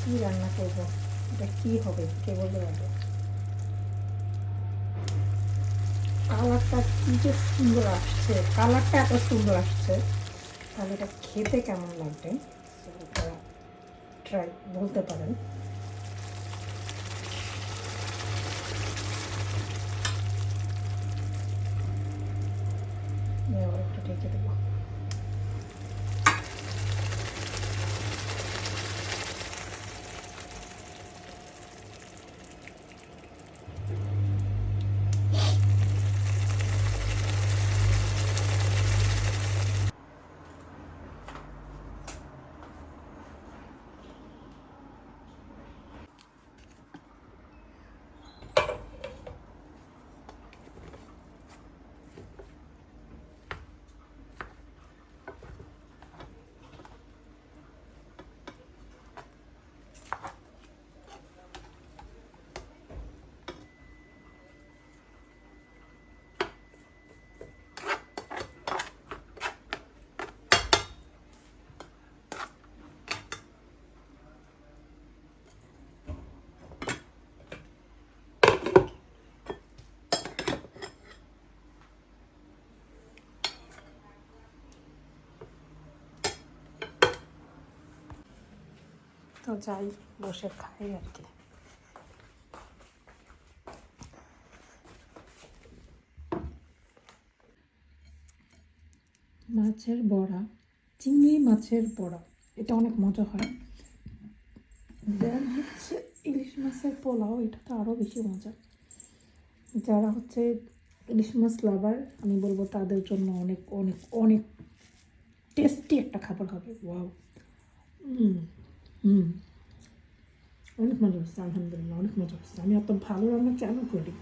কি রান্না করবো, এটা কি হবে কে বলতে পারবে। কালারটা কি যে সুন্দর আসছে, কালারটা এত সুন্দর আসছে, তাহলে এটা খেতে কেমন লাগবে সেটা ট্রাই বলতে পারেন। আবার একটু ঢেকে দেবো। তো যাই, বসে খাই আর কি। মাছের বড়া, চিংড়ি মাছের বড়া, এটা অনেক মজা হয়। দেন হচ্ছে ইলিশ মাছের পোলাও, এটা তো আরও বেশি মজা। যারা হচ্ছে ইলিশ মাছ লাভার, আমি বলবো তাদের জন্য অনেক অনেক অনেক টেস্টি একটা খাবার হবে। ওয়াও, হুম হুম, অনেক মজা হচ্ছে, আলহামদুলিল্লাহ অনেক মজা হচ্ছে। আমি এত ভালো রান্না কেন করি?